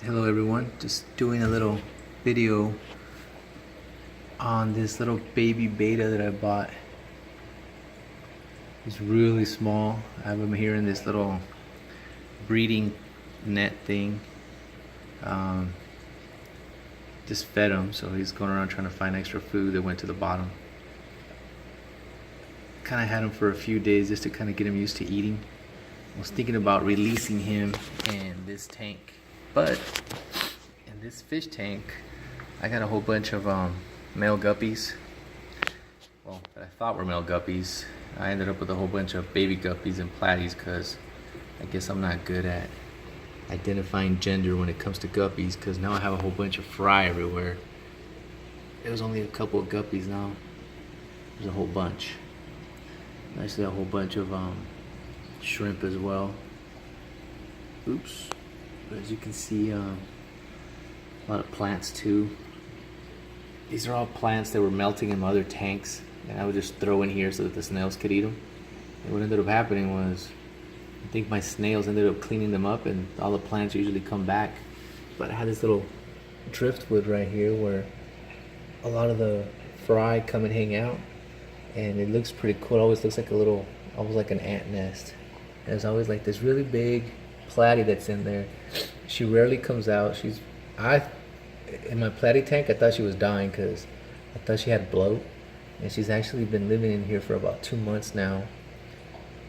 Hello everyone, just doing a little video on this little baby betta that I bought. He's really small. I have him here in this little breeding net thing. Just fed him, so he's going around trying to find extra food that went to the bottom. Kind of had him for a few days just to kind of get him used to eating. I was thinking about releasing him in this tank, but in this fish tank I got a whole bunch of male guppies. Well, that I thought were male guppies. I ended up with a whole bunch of baby guppies and platies because I guess I'm not good at identifying gender when it comes to guppies, because now I have a whole bunch of fry everywhere. There was only a couple of guppies, now there's a whole bunch. Actually a whole bunch of shrimp as well. Oops. But as you can see, a lot of plants too. These are all plants that were melting in my other tanks, and I would just throw in here so that the snails could eat them. And what ended up happening was, I think my snails ended up cleaning them up, and all the plants usually come back. But I had this little driftwood right here where a lot of the fry come and hang out, and it looks pretty cool. It always looks like a little, almost like an ant nest. There's always like this really big platy that's in there. She rarely comes out. In my platy tank, I thought she was dying because I thought she had bloat, and she's actually been living in here for about 2 months now.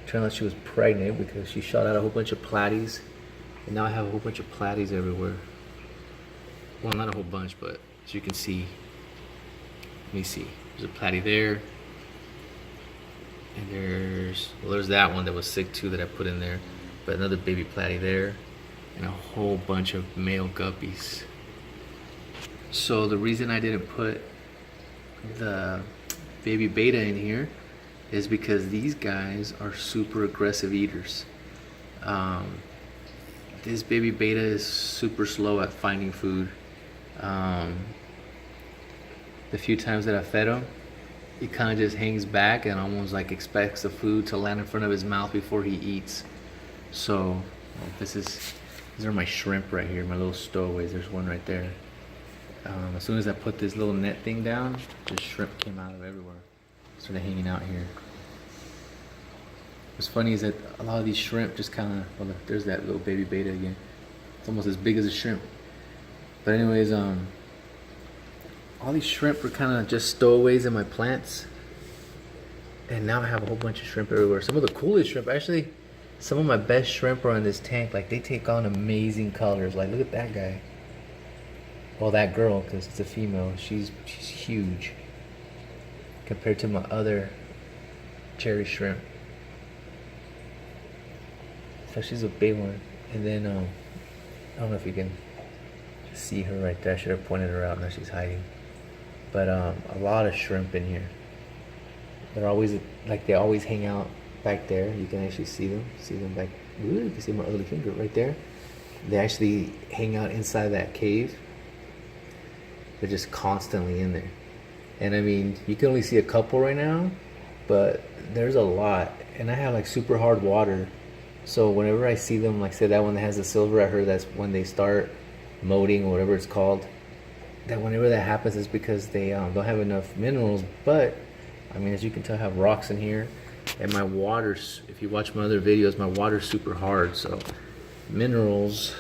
Turned out she was pregnant because she shot out a whole bunch of platies, and now I have a whole bunch of platies everywhere. Well, not a whole bunch, but as you can see, let me see. There's a platy there, and there's that one that was sick too that I put in there, but another baby platy there, and a whole bunch of male guppies. So the reason I didn't put the baby betta in here is because these guys are super aggressive eaters. This baby betta is super slow at finding food. The few times that I fed him, he kind of just hangs back and almost like expects the food to land in front of his mouth before he eats. So well, these are my shrimp right here, my little stowaways. There's one right there. As soon as I put this little net thing down, the shrimp came out of everywhere, sort of hanging out here. What's funny is that a lot of these shrimp just kind of, well, there's that little baby betta again. It's almost as big as a shrimp. But anyways, all these shrimp were kind of just stowaways in my plants, and now I have a whole bunch of shrimp everywhere. Some of the coolest shrimp, actually, some of my best shrimp are in this tank. Like, they take on amazing colors. Like, look at that guy. Well, that girl, because it's a female, she's huge compared to my other cherry shrimp. So she's a big one. And then I don't know if you can see her right there. I should have pointed her out. Now she's hiding. But a lot of shrimp in here. They're always like, they always hang out back there. You can actually see them. See them back. Ooh, you can see my ugly finger right there. They actually hang out inside that cave. They're just constantly in there. And I mean, you can only see a couple right now, but there's a lot. And I have like super hard water. So whenever I see them, like say that one that has the silver, I heard that's when they start moating or whatever it's called. That whenever that happens is because they don't have enough minerals. But I mean, as you can tell, I have rocks in here. And my water's, if you watch my other videos, my water's super hard. So minerals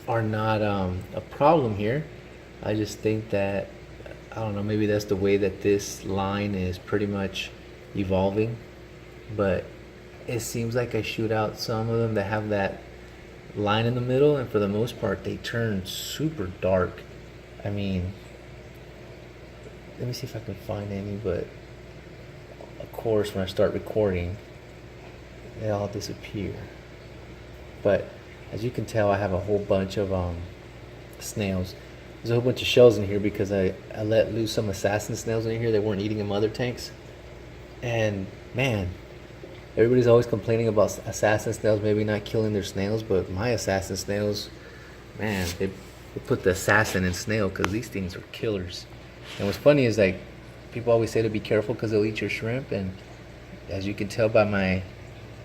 are not a problem here. I just think that, I don't know, maybe that's the way that this line is pretty much evolving. But it seems like I shoot out some of them that have that line in the middle, and for the most part they turn super dark. I mean, let me see if I can find any, but of course when I start recording they all disappear. But as you can tell, I have a whole bunch of snails. There's a whole bunch of shells in here because I let loose some assassin snails in here. They weren't eating in my other tanks. And man, everybody's always complaining about assassin snails maybe not killing their snails, but my assassin snails, man, they put the assassin in snail because these things are killers. And what's funny is, like, people always say to be careful because they'll eat your shrimp, and as you can tell by my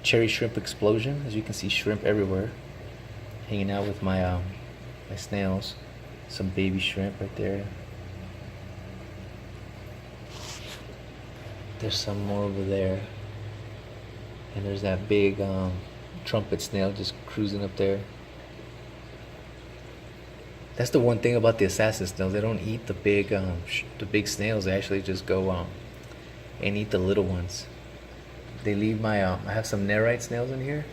cherry shrimp explosion, as you can see shrimp everywhere. hanging out with my my snails. Some baby shrimp right there. There's some more over there. And there's that big trumpet snail just cruising up there. That's the one thing about the assassin snails. They don't eat the big snails. They actually just go and eat the little ones. They leave my I have some nerite snails in here,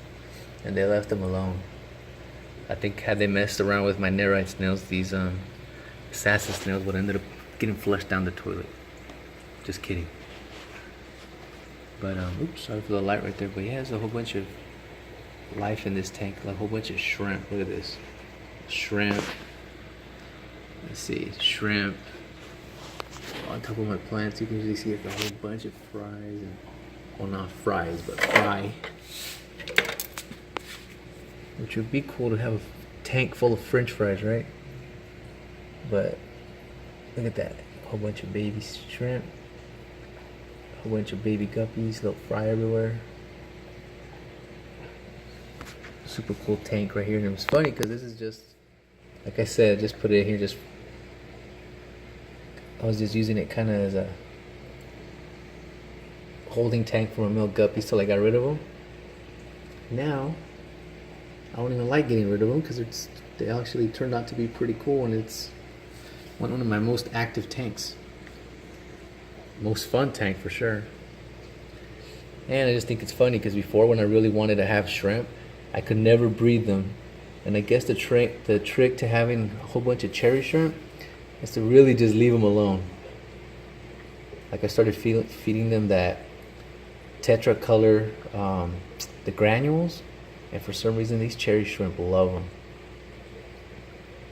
and they left them alone. I think had they messed around with my nerite snails, these assassin snails would have ended up getting flushed down the toilet. Just kidding. But oops, sorry for the light right there. But yeah, there's a whole bunch of life in this tank. Like a whole bunch of shrimp. Look at this, shrimp. Let's see, shrimp. On top of my plants, you can usually see like a whole bunch of fries and, well, not fries, but fry. Which would be cool to have a tank full of French fries, right? But look at that, a whole bunch of baby shrimp. A bunch of baby guppies, little fry everywhere. Super cool tank right here, and it was funny because this is just, like I said, just put it in here. I was just using it kind of as a holding tank for my male guppies till I got rid of them. Now, I don't even like getting rid of them because they actually turned out to be pretty cool, and it's one of my most active tanks. Most fun tank for sure. And I just think it's funny because before, when I really wanted to have shrimp, I could never breed them. And I guess the trick to having a whole bunch of cherry shrimp is to really just leave them alone. Like I started feeding them that tetra color, the granules, and for some reason these cherry shrimp love them.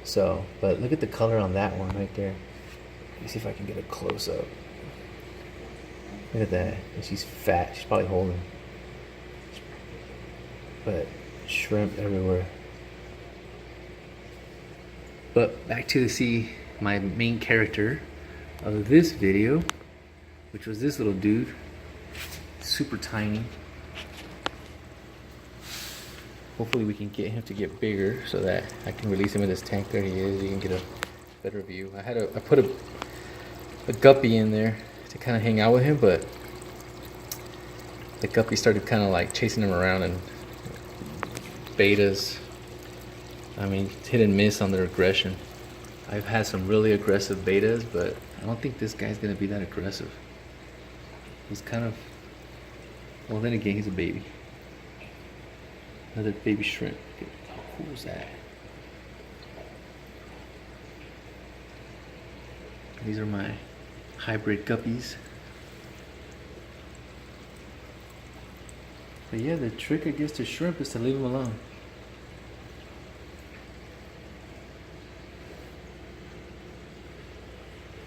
So, but look at the color on that one right there. Let me see if I can get a close up. Look at that. And she's fat. She's probably holding. But shrimp everywhere. But back to see my main character of this video, which was this little dude. Super tiny. Hopefully we can get him to get bigger so that I can release him in this tank. There he is. You can get a better view. I put a guppy in there to kind of hang out with him, but the guppy started kind of like chasing him around, and bettas, I mean, hit and miss on their aggression. I've had some really aggressive bettas, but I don't think this guy's gonna be that aggressive. He's kind of, well, then again, he's a baby. Another baby shrimp. How cool is that? These are my hybrid guppies. But yeah, the trick, I guess, to shrimp is to leave them alone.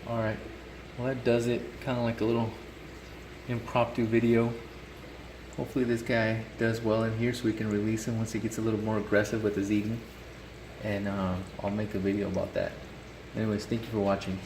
Alright, well, that does it. Kind of like a little impromptu video. Hopefully this guy does well in here so we can release him once he gets a little more aggressive with his eating. And I'll make a video about that. Anyways, thank you for watching.